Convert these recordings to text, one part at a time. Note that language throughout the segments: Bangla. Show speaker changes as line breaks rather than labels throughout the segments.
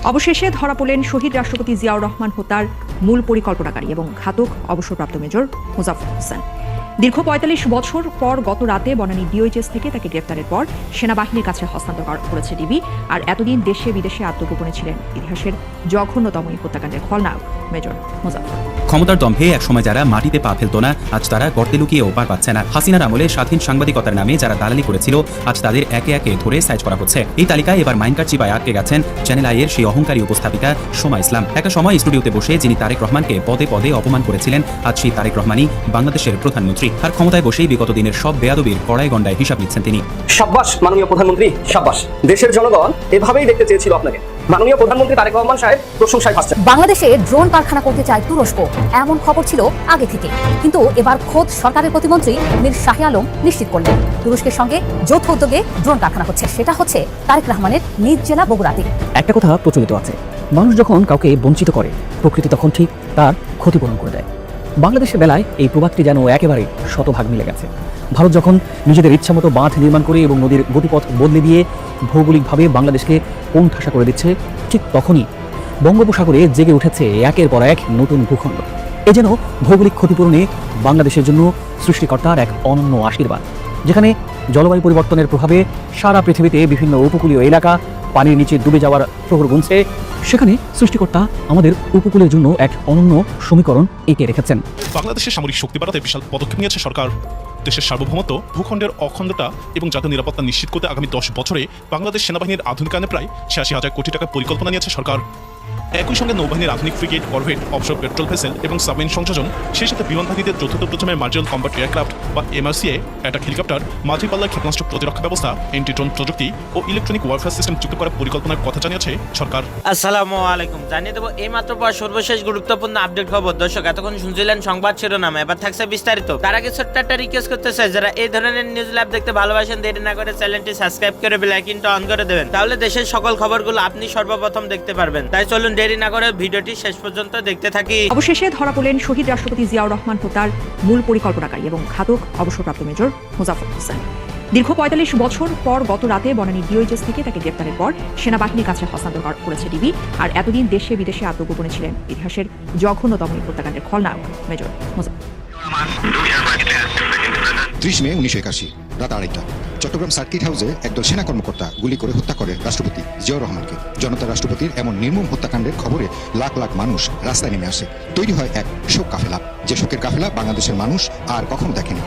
অবশেষে ধরা পড়লেন শহীদ রাষ্ট্রপতি জিয়াউর রহমান হত্যার মূল পরিকল্পনাকারী এবং ঘাতক অবসরপ্রাপ্ত মেজর মোজাফফর হোসেন। দীর্ঘ ৪৫ বছর পর গত রাতে বনানী ডিওএইচএস থেকে তাকে গ্রেপ্তারের পর সেনাবাহিনীর কাছে হস্তান্তর করেছে ডিবি। আর এতদিন দেশে বিদেশে আত্মগোপনে ছিলেন ইতিহাসের জঘন্যতম এই হত্যাকাণ্ডের খলনায়ক মেজর মোজাফফর।
ক্ষমতার দম্ভে একসময় যারা মাটিতে পা ফেলত না, আজ তারা গর্তে লুকিয়েও পার পাচ্ছে না। হাসিনার আমলে স্বাধীন সাংবাদিকতার নামে যারা দালালি করেছিল, আজ তাদের একে একে ধরে সাইজ করা হচ্ছে। এই তালিকায় এবার মাইনকার চিপায় আটকে গেছেন চ্যানেল আইয়ের সেই অহংকারী উপস্থাপিকা সোমা ইসলাম। একটা সময় স্টুডিওতে বসে যিনি তারেক রহমানকে পদে পদে অপমান করেছিলেন, আজ সেই তারেক রহমানই বাংলাদেশের প্রধানমন্ত্রী। আর ক্ষমতায় বসেই বিগত দিনের সব বেয়াদবির কড়াই গন্ডায় হিসাব নিচ্ছেন তিনি।
সাব্বাস মাননীয় প্রধানমন্ত্রী, সাব্বাস। দেশের জনগণ এভাবেই দেখতে চেয়েছিল আপনাকে। মাননীয় প্রধানমন্ত্রী তারেক রহমান সাহেব প্রশংসায় ভাসছেন।
বাংলাদেশে ড্রোন কারখানা করতে চায় তুরস্ক, এমন খবর ছিল আগে থেকে, কিন্তু এবার খোদ সরকারের প্রতিমন্ত্রী মীর শাহে আলম নিশ্চিত করলেন তুরস্কের সঙ্গে যৌথ উদ্যোগে ড্রোন কারখানা হচ্ছে। সেটা হচ্ছে তারেক রহমানের নিজ জেলা বগুড়াতে।
একটা কথা প্রচলিত আছে, মানুষ যখন কাউকে বঞ্চিত করে, প্রকৃতি তখন ঠিক তার ক্ষতিপূরণ করে দেয়। বাংলাদেশের বেলায় এই প্রবাদটি যেন একেবারে শতভাগ মিলে গেছে। ভারত যখন নিজেদের ইচ্ছামতো বাঁধ নির্মাণ করে এবং নদীর গতিপথ বদলে দিয়ে ভৌগোলিকভাবে বাংলাদেশকে কোণঠাসা করে দিচ্ছে, ঠিক তখনই বঙ্গোপসাগরে জেগে উঠেছে একের পর এক নতুন ভূখণ্ড। এ যেন ভৌগোলিক ক্ষতিপূরণে বাংলাদেশের জন্য সৃষ্টিকর্তার এক অনন্য আশীর্বাদ। যেখানে জলবায়ু পরিবর্তনের প্রভাবে সারা পৃথিবীতে বিভিন্ন উপকূলীয় এলাকা পানির নিচে ডুবে যাওয়ার প্রহর গুনছে, সেখানে সৃষ্টিকর্তা আমাদের উপকূলের জন্য এক অনন্য সমীকরণ এঁকে রেখেছেন।
বাংলাদেশের সামরিক শক্তি বাড়াতে বিশাল পদক্ষেপ নিয়েছে সরকার। দেশের সার্বভৌমত্ব, ভূখণ্ডের অখণ্ডতা এবং জাতীয় নিরাপত্তা নিশ্চিত করতে আগামী 10 বছরে বাংলাদেশ সেনাবাহিনীর আধুনিকায়নে প্রায় ৮৬,০০০ কোটি টাকার পরিকল্পনা নিয়েছে সরকার। একই সঙ্গে নৌবাহিনীর আধুনিক frigate, corvette, offshore petrol vessel এবং সাবমেরিন সংযোজন, সেই সাথে বিমান বাহিনীতে চতুর্থ প্রজন্মের মার্জিনাল কম্ব্যাট এয়ারক্রাফট বা MRCA, অ্যাটাক হেলিকপ্টার, মাঝিপাল্লার ক্ষেপণাস্ত্র প্রতিরক্ষা ব্যবস্থা, এন্টি ড্রোন প্রযুক্তি ও ইলেকট্রনিক ওয়ারফেয়ার সিস্টেম যুক্ত করার পরিকল্পনার কথা জানিয়েছে সরকার।
আসসালামু আলাইকুম। জানিয়ে দেবো এই মাত্র পর সর্বশেষ গুরুত্বপূর্ণ আপডেট খবর। দর্শক, এতক্ষণ শুনছিলেন সংবাদ শিরোনাম, এবার থাকছে বিস্তারিত। তার আগে ছোট্ট একটা রিকোয়েস্ট করতে চাই, যারা এই ধরনের নিউজ ল্যাব দেখতে ভালোবাসেন, দেরি না করে চ্যানেলটি সাবস্ক্রাইব করে বেল আইকনটা অন করে দেবেন, তাহলে দেশের সকল খবরগুলো আপনি সর্বপ্রথম দেখতে পারবেন। তাই চলুন দেরি না করে ভিডিওটি শেষ পর্যন্ত দেখতে থাকি।
অবশেষে ধরা পড়লেন শহীদ রাষ্ট্রপতি জিয়াউর রহমান হত্যার মূল পরিকল্পনাকারী এবং ঘাতক অবসরপ্রাপ্ত মেজর মোজাফফর হোসেন। দীর্ঘ ৪৫ বছর পর গত রাতে বনানী ডিওএইচএস থেকে তাকে গ্রেপ্তারের পর সেনাবাহিনীর কাছে হস্তান্তর করেছে ডিবি। আর এতদিন দেশে বিদেশে আত্মগোপনে ছিলেন ইতিহাসের জঘন্যতম এই হত্যাকাণ্ডের খলনায়ক মেজর মোজাফফর।
৩০ মে ১৯৮১ রাত ২:৩০ চট্টগ্রাম সার্কিট হাউসে একদল সেনা কর্মকর্তা গুলি করে হত্যা করে রাষ্ট্রপতি জিয়াউর রহমানকে। জনতা রাষ্ট্রপতির এমন নির্মম হত্যাকাণ্ডের খবরে লাখ লাখ মানুষ রাস্তায় নেমে আসে। তৈরি হয় এক শোক কাফেলা, যে শোকের কাফেলা বাংলাদেশের মানুষ আর কখনো দেখেনি।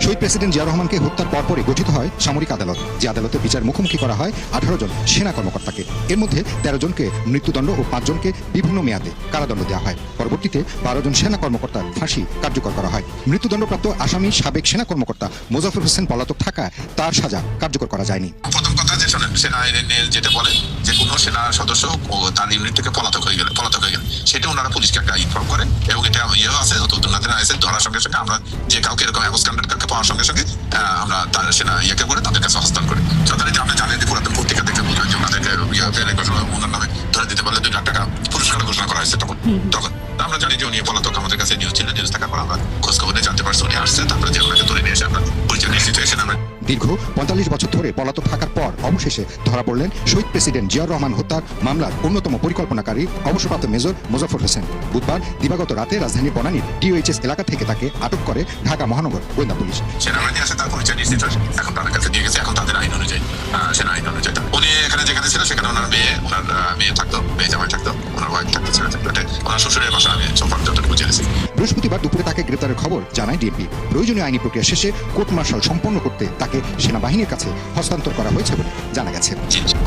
শহীদ প্রেসিডেন্ট জিয়াউর রহমানকে হত্যার পরপরই গঠিত হয় সামরিক আদালত, যে আদালতে বিচার মুখোমুখি করা হয় ১৮ জন সেনা কর্মকর্তাকে। এর মধ্যে ১৩ জনকে মৃত্যুদণ্ড ও ৫ জনকে বিভিন্ন মেয়াদে কারাদণ্ড দেওয়া হয়। পরবর্তীতে ১২ জন সেনা কর্মকর্তার ফাঁসি কার্যকর করা হয়। মৃত্যুদণ্ডপ্রাপ্ত আসামি সাবেক সেনা কর্মকর্তা মোজাফফর হোসেন পলাতক থাকায় তার সাজা কার্যকর করা যায়নি।
প্রথম কথা যে সেনা আইনে যেটা বলে যে কোনো সেনা সদস্য তার ইউনিট থেকে পলাতক হয়ে গেলে সেটা ওনারা পুলিশকে একটা ইনফর্ম করে, এবং এটা ইয়েও আছে, ধরার সঙ্গে সঙ্গে আমরা যে কাউকে এরকম অ্যাবস্কান্ডেড কাউকে পাওয়ার সঙ্গে সঙ্গে আমরা তার সেনা ইয়েকে করে তাদের কাছে হস্তান্তর করি। যথারীতি আপনি জানেন যে পুরাতন পত্রিকা দেখে বোঝা যে ওনাদেরকে ওনার নামে ধরে দিতে পারলে ২ লাখ টাকা পুরস্কার ঘোষণা করা হয়েছে। তখন আমরা জানি যে উনি পলাতক, আমাদের কাছে নিউজ ছিল, নিউজ থাকার পর আমরা খোঁজ খবর নিয়ে জানতে পারছি উনি আসছে, তারপরে যে ওনাকে ধরে নিয়ে এসে আমরা পরিচয় নিশ্চিত হয়েছেন। আমরা
দীর্ঘ ৪৫ বছর ধরে পলাতক থাকার পর অবশেষে ধরা পড়লেন শহীদ প্রেসিডেন্ট জিয়াউর রহমান হত্যার মামলার অন্যতম পরিকল্পনাকারী অবসরপ্রাপ্ত মেজর মোজাফফর হোসেন। বুধবার দিবাগত রাতে রাজধানীর বনানীর ডিওএইচএস এলাকা থেকে তাকে আটক করে ঢাকা মহানগর গোয়েন্দা পুলিশ।
সেনাবাহিনী আসে, তার পরিচয় নিশ্চিত হয়েছে, এখন তাদের কাছে দিয়ে গেছে। এখন তাদের আইন অনুযায়ী, সেনা আইন অনুযায়ী উনি এখানে যেখানে ছিল সেখানে ওনার মেয়ে থাকতো, মেয়ে জামাই থাকতো, ওনার ওয়াইফ থাকতো, ছেলে থাকতো। ওনার শ্বশুরের বাসা আমি সম্পর্কে যতটুকু জেনেছি।
বৃহস্পতিবার দুপুরে তাকে গ্রেপ্তারের খবর জানায় ডিএমপি। প্রয়োজনীয় আইনি প্রক্রিয়া শেষে কোর্ট মার্শাল সম্পন্ন করতে তাকে সেনাবাহিনীর কাছে হস্তান্তর করা হয়েছে বলে জানা গেছে।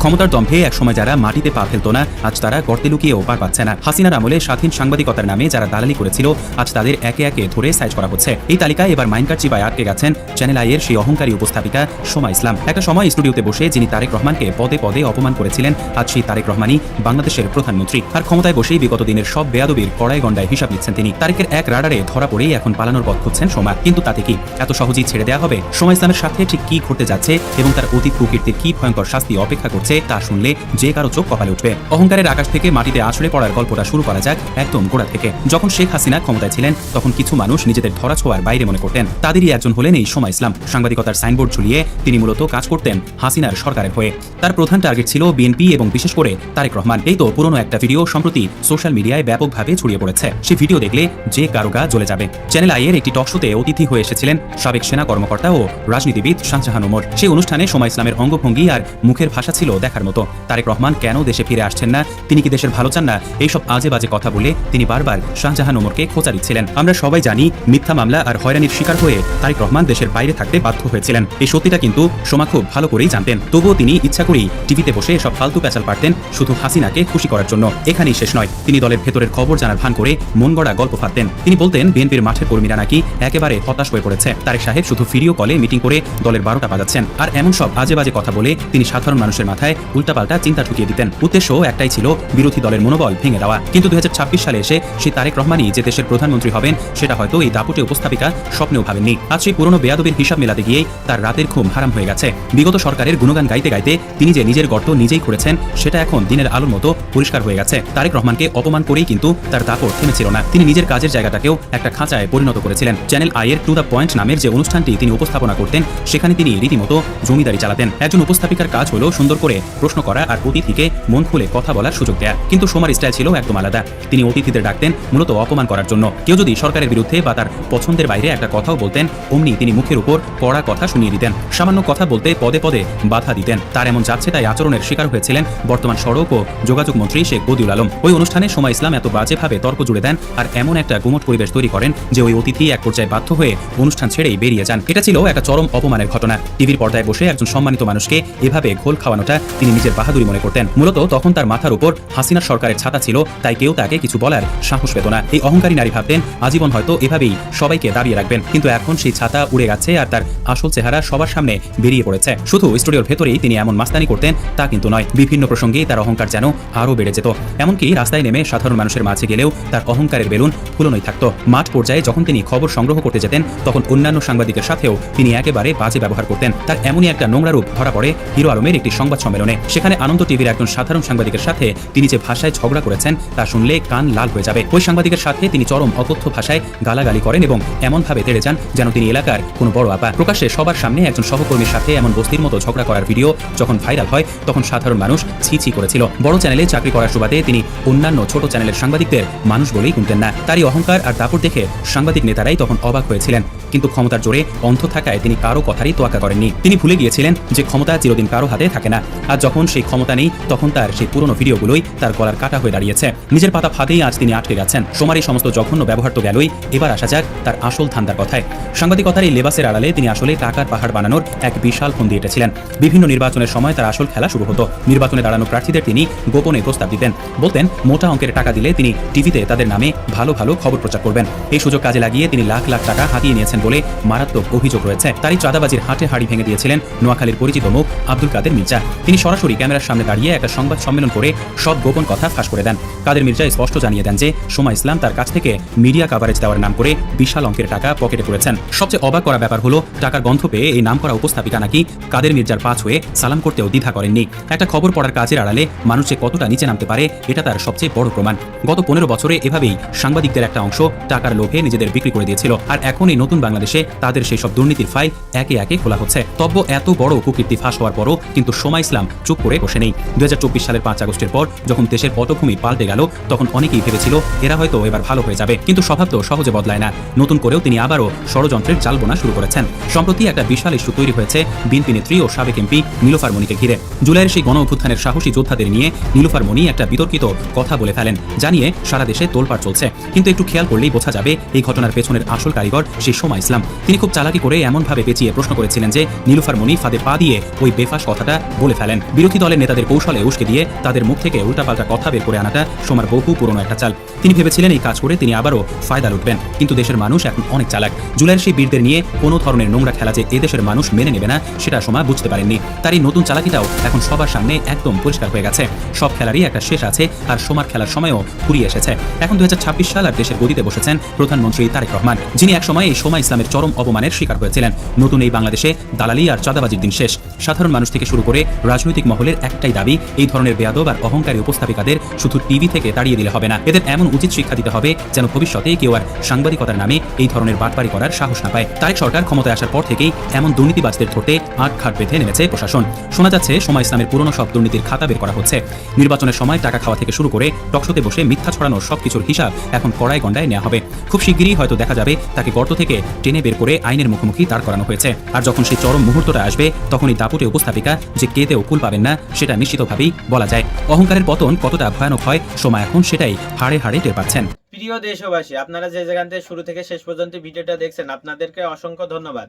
ক্ষমতার দম্ভে একসময় যারা মাটিতে পা ফেলত না, আজ তারা গর্তে লুকিয়েও পার পাচ্ছে না। হাসিনার আমলে স্বাধীন সাংবাদিকতার নামে যারা দালালি করেছিল, আজ তাদের একে একে ধরে সাইজ করা হচ্ছে। এই তালিকায় এবার মাইনকার চিপায় আটকে গেছেন চ্যানেল আইয়ের সেই অহংকারী উপস্থাপিকা সোমা ইসলাম। একটা সময় স্টুডিওতে বসে যিনি তারেক রহমানকে পদে পদে অপমান করেছিলেন, আজ সেই তারেক রহমানই বাংলাদেশের প্রধানমন্ত্রী। আর ক্ষমতায় বসেই বিগত দিনের সব বেয়াদবির কড়াই গন্ডায় হিসাব নিচ্ছেন তিনি। তারেকের এক রাডারে ধরা পড়েই এখন পালানোর পথ খুঁজছেন সোমা। কিন্তু তাতে কি এত সহজেই ছেড়ে দেওয়া হবে? সোমা ইসলামের সাথে ঠিক ঠিক কি ঘটতে যাচ্ছে এবং তার অতীত কুকীর্তির কি ভয়ঙ্কর শাস্তি অপেক্ষা করছে তা শুনলে যে কারো চোখ কপালে উঠবে। অহংকারের আকাশ থেকে মাটিতে আছড়ে পড়ার গল্পটা শুরু করা যাক একদম গোড়া থেকে। যখন শেখ হাসিনা ক্ষমতায় ছিলেন তখন কিছু মানুষ নিজেদের ধরাছোঁয়ার বাইরে মনে করতেন। তাদেরই একজন হলেন এই সময় ইসলাম। সাংবাদিকতার সাইনবোর্ড ঝুলিয়ে তিনি মূলত কাজ করতেন হাসিনার সরকারের হয়ে। তার প্রধান টার্গেট ছিল বিএনপি এবং বিশেষ করে তারেক রহমান। এই তো পুরনো একটা ভিডিও সম্প্রতি সোশ্যাল মিডিয়ায় ব্যাপকভাবে ছড়িয়ে পড়েছে। সেই ভিডিও দেখলে যে কারো গা জ্বলে যাবে। চ্যানেল আইয়ের একটি টক শোতে অতিথি হয়ে এসেছিলেন সাবেক সেনা কর্মকর্তা ও রাজনীতিবিদ শাহজাহান ওমর। সেই অনুষ্ঠানে সময় ইসলামের অঙ্গভঙ্গি আর মুখের ভাষা ছিল দেখার মতো। তারেক রহমান কেন দেশে ফিরে আসছেন না, তিনি কি দেশের ভালো চান না, এইসব আজে বাজে কথা বলে তিনি বারবার শাহজাহান ওমরকে খোঁচা দিচ্ছিলেন। আমরা সবাই জানি মিথ্যা মামলা আর হয়রানির শিকার হয়ে তারেক রহমান দেশের বাইরে থাকতে বাধ্য হয়েছিলেন। এই সত্যিটা কিন্তু সোমা খুব ভালো করেই জানতেন। তবুও তিনি ইচ্ছা করেই টিভিতে বসে সব ফালতু প্যাচাল পারতেন শুধু হাসিনাকে খুশি করার জন্য। এখানেই শেষ নয়, তিনি দলের ভেতরের খবর জানার ভান করে মন গড়া গল্প ফাঁদতেন। তিনি বলতেন বিএনপির মাঠের কর্মীরা নাকি একেবারে হতাশ হয়ে পড়েছে, তারেক সাহেব শুধু ভিডিও কলে মিটিং করে দলের 12টা বাজাচ্ছেন। আর এমন সব আজে বাজে কথা বলে তিনি সাধারণ মানুষের মাথায় উল্টাপাল্টা চিন্তা ঢুকিয়ে দিতেন। উদ্দেশ্য একটাই ছিল, বিরোধী দলের মনোবল ভেঙে দেওয়া। কিন্তু 2026 সালে এসে সেই তারেক রহমানই যে দেশের প্রধানমন্ত্রী হবেন সেটা হয়তো এই দাপুটে উপস্থাপিকা স্বপ্নেও ভাবেননি। আজ সেই পুরনো বেয়াদবির হিসাব মেলাতে গিয়েই তার রাতের ঘুম হারাম হয়ে গেছে। বিগত সরকারের গুণগান গাইতে গাইতে তিনি যে নিজের গর্ত নিজেই করেছেন সেটা এখন দিনের আলোর মতো পরিষ্কার হয়ে গেছে। তারেক রহমানকে অপমান করেই কিন্তু তার দাপট থেমেছিল না। তিনি নিজের কাজের জায়গাটাকেও একটা খাঁচায় পরিণত করেছিলেন। চ্যানেল আইয়ের টু দ্য পয়েন্ট নামের যে অনুষ্ঠানটি তিনি উপস্থাপনা করতেন সেখানে তিনি রীতিমতো জমিদারি চালাতেন। একজন উপস্থাপিকার কাজ হলো সুন্দর করে প্রশ্ন করা আর অতিথিকে মন খুলে কথা বলার সুযোগ দেয়া। কিন্তু সোমার স্টাইল ছিল একদম আলাদা। তিনি অতিথিদের ডাকতেন মূলত অপমান করার জন্য। কেউ যদি সরকারের বিরুদ্ধে বা তার পছন্দের বাইরে একটা কথাও বলতেন অমনি তিনি মুখের উপর কড়া কথা শুনিয়ে দিতেন। সামান্য কথা বলতে পদে পদে বাধা দিতেন। তার এমন যাচ্ছে তাই আচরণের শিকার হয়েছিলেন বর্তমান সড়ক ও যোগাযোগ মন্ত্রী শেখ বদিউল আলম। ওই অনুষ্ঠানে সময় ইসলাম এত বাজেভাবে তর্ক জুড়ে দেন আর এমন একটা গুমট পরিবেশ তৈরি করেন যে ওই অতিথি এক পর্যায়ে বাধ্য হয়ে অনুষ্ঠান ছেড়েই বেরিয়ে যান। এটা ছিল একটা চরম অপমানের ঘটনা। টিভির পর্দায় বসে একজন সম্মানিত মানুষকে এভাবে ঘোল খাওয়ানোটা তিনি নিজের বাহাদুরি মনে করতেন। মূলত তখন তার মাথার উপর হাসিনার সরকারের ছাতা ছিল, তাই কেউ তাকে কিছু বলার সাহস পেত না। এই অহংকারী নারী ভাবতেন আজীবন হয়তো এভাবেই সবাইকে দাবিয়ে রাখবেন। কিন্তু এখন সেই ছাতা উড়ে গেছে আর তার আসল চেহারা সবার সামনে বেরিয়ে পড়েছে। শুধু স্টুডিওর ভেতরেই তিনি এমন মাস্তানি করতেন তা কিন্তু নয়, বিভিন্ন প্রসঙ্গেই তার অহংকার যেন আরও বেড়ে যেত। এমনকি রাস্তায় নেমে সাধারণ মানুষের মাঝে গেলেও তার অহংকারের বেলুন ফুলনোই থাকতো। মাঠ পর্যায়ে যখন তিনি খবর সংগ্রহ করতে যেতেন তখন অন্যান্য সাংবাদিকের সাথেও তিনি একেবারে বাজে ব্যবহার করতেন। তার এমনই একটা নোংরা রূপ ধরা পড়ে হিরো আলমের একটি সংবাদ সম্মেলনে। সেখানে আনন্দ টিভির একজন সাধারণ সাংবাদিকের সাথে তিনি যে ভাষায় ঝগড়া করেছেন তা শুনলে কান লাল হয়ে যাবে। ওই সাংবাদিকের সাথে তিনি চরম অকথ্য ভাষায় গালাগালি করেন এবং এমনভাবে তেড়ে যান যেন তিনি এলাকার কোনো বড় আপা। প্রকাশ্যে সবার সামনে একজন সহকর্মীর সাথে এমন বস্তির মতো ঝগড়া করার ভিডিও যখন ভাইরাল হয় তখন সাধারণ মানুষ ছি ছি করেছিল। বড় চ্যানেলে চাকরি করার সুবাদে তিনি অন্যান্য ছোট চ্যানেলের সাংবাদিকদের মানুষ বলেই গুনতেন না। তারই অহংকার আর দাপট দেখে সাংবাদিক নেতারাই তখন অবাক হয়েছিলেন। কিন্তু ক্ষমতার জোরে অন্ধ থাকায় তিনি কারো কথারই তোয়াক্কা করেননি। তিনি ভুলে গিয়েছিলেন যে ক্ষমতা চিরদিন কারো হাতে থাকে না। আর যখন সেই ক্ষমতা নেই তখন তার সেই পুরনো ভিডিওগুলোই তার গলার কাটা হয়ে দাঁড়িয়েছে। নিজের পাতা ফাঁদেই আজ তিনি আটকে গেছেন। সোমার এই সমস্ত জঘন্য ব্যবহার তো গেলই, এবার আসা যাক তার আসল ধান্দার কথায়। সাংবাদিকতার এই লেবাসের আড়ালে তিনি আসলে টাকার পাহাড় বানানোর এক বিশাল ফন্দি এঁটেছিলেন। বিভিন্ন নির্বাচনের সময় তার আসল খেলা শুরু হতো। নির্বাচনে দাঁড়ানো প্রার্থীদের তিনি গোপনে প্রস্তাব দিতেন। বলতেন মোটা অঙ্কের টাকা দিলে তিনি টিভিতে তাদের নামে ভালো ভালো খবর প্রচার করবেন। এই সুযোগ কাজে লাগিয়ে তিনি লাখ লাখ টাকা হাতিয়ে নিয়েছেন বলে মারাত্মক অভিযোগ রয়েছে। তারই চাঁদাবাজির হাটে হাড়ি ভেঙে দিয়েছিলেন নোয়াখালীর পরিচিত মুখ আব্দুল কাদের মির্জা। তিনি সরাসরি ক্যামেরার সামনে দাঁড়িয়ে একটা সংবাদ সম্মেলন করে সব গোপন কথা ফাঁস করে দেন। কাদের মির্জা স্পষ্ট জানিয়ে দেন যে সময় ইসলাম তার কাছ থেকে মিডিয়া কভারেজ দেওয়ার নাম করে বিশাল অঙ্কের টাকা পকেটে করেছেন। সবচেয়ে অবাক করা ব্যাপার হলো টাকার গন্ধ পেয়ে এই নাম করা উপস্থাপিকা নাকি কাদের মির্জার পা ছুঁয়ে সালাম করতেও দ্বিধা করেননি। একটা খবর পড়ার কাজের আড়ালে মানুষ যে কতটা নিচে নামতে পারে এটা তার সবচেয়ে বড় প্রমাণ। গত 15 বছরে এভাবেই সাংবাদিকদের একটা অংশ টাকার লোভে নিজেদের বিক্রি করে দিয়েছিল। আর এখন এই নতুন বাংলাদেশে তাদের সেই সব দুর্নীতির ফাইল একে একে খোলা হচ্ছে। তব্য এত বড় কুকীর্তি ফাঁস হওয়ার পরও কিন্তু সময় ইসলাম চুপ করে বসে নেই। 2024 সালের 5 আগস্টের পর যখন দেশের পটভূমি পাল্টে গেল তখন অনেকেই ভেবেছিল এরা হয়তো এবার ভালো হয়ে যাবে। কিন্তু স্বভাব তো সহজে বদলায় না। নতুন করেও তিনি আবারও ষড়যন্ত্রের জাল বোনা শুরু করেছেন। সম্প্রতি একটা বিশাল ইস্যু তৈরি হয়েছে বিএনপি নেত্রী ও সাবেক এমপি নীলুফার মনিকে ঘিরে। জুলাইয়ের সেই গণ অভ্যুত্থানের সাহসী যোদ্ধাদের নিয়ে নীলুফার মনি একটা বিতর্কিত কথা বলে ফেলেন, জানিয়ে সারা দেশে তোলপাড় চলছে। কিন্তু একটু খেয়াল করলেই বোঝা যাবে এই ঘটনার পেছনের আসল কারিগর সেই সময় ইসলাম। তিনি খুব চালাকি করে এমনভাবে পেঁচিয়ে প্রশ্ন করেছিলেন যে নীলুফার মনি ফাঁদে পা দিয়ে ওই বেফাস কথাটা বলে ফেলেন। বিরোধী দলের নেতাদের কৌশলে উস্কে দিয়ে তাদের মুখ থেকে উল্টাপাল্টা কথা বের করে আনাটা সোমার বহু পুরনো একটা চাল। তিনি ভেবেছিলেন এই কাজ করে তিনি আবারও ফায়দা লুটবেন। কিন্তু দেশের মানুষ এখন অনেক চালাক। জুলাইয়ের সেই বীরদের নিয়ে কোনো ধরনের নোংরা খেলা যে এদেশের মানুষ মেনে নেবে না সেটা সোমা বুঝতে পারেননি। তার এই নতুন চালাকিটাও এখন সবার সামনে একদম পরিষ্কার হয়ে গেছে। সব খেলারই একটা শেষ আছে আর সোমার খেলার সময়ও ফুরিয়ে এসেছে। এখন 2026 সাল আর দেশের গদিতে বসেছেন প্রধানমন্ত্রী তারেক রহমান, যিনি একসময় এই সময় ইসলামের চরম অপমানের শিকার হয়েছিলেন। নতুন এই বাংলা বাংলাদেশে দালালি আর চাঁদাবাজির দিন শেষ। সাধারণ মানুষ থেকে শুরু করে রাজনৈতিক মহলের একটাই দাবি, এই ধরনের বেয়াদব আর অহংকারী উপস্থাপিকাদের শুধু টিভি থেকে তাড়িয়ে দিলে হবে না, এদের এমন উচিত শিক্ষা দিতে হবে যেন ভবিষ্যতে কেউ আর সাংবাদিকতার নামে এই ধরনের বাটপারি করার সাহস না পায়। তারেক সরকার ক্ষমতায় আসার পর থেকেই এমন দুর্নীতিবাজদের ধরতে আটঘাট বেঁধে নেমেছে প্রশাসন। শোনা যাচ্ছে সময় ইসলামের পুরনো সব দুর্নীতির খাতা বের করা হচ্ছে। নির্বাচনের সময় টাকা খাওয়া থেকে শুরু করে টকশোতে বসে মিথ্যা ছড়ানোর সবকিছুর হিসাব এখন কড়াই গন্ডায় নেওয়া হবে। খুব শিগগিরই হয়তো দেখা যাবে তাকে গর্ত থেকে টেনে বের করে আইনের মুখোমুখি দাঁড় করানো হয়েছে। আর যখন সেই চরম মুহূর্তটা আসবে তখনই দাপুটে উপস্থাপিকা যে কেতেও কুল পাবেন না সেটা নিশ্চিতভাবেই বলা যায়। অহংকারের পতন কতটা ভয়ানক হয় সময় এখন সেটাই হাড়ে হাড়ে টের পাচ্ছেন।
প্রিয় দেশবাসী, আপনারা যে যেখান থেকে শুরু থেকে শেষ পর্যন্ত ভিডিওটা দেখছেন আপনাদেরকে অসংখ্য ধন্যবাদ।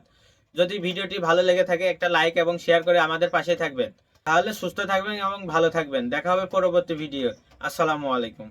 যদি ভিডিওটি ভালো লেগে থাকে একটা লাইক এবং শেয়ার করে আমাদের পাশে থাকবেন, তাহলে সুস্থ থাকবেন এবং ভালো থাকবেন। দেখা হবে পরবর্তী ভিডিও। আসসালামু আলাইকুম।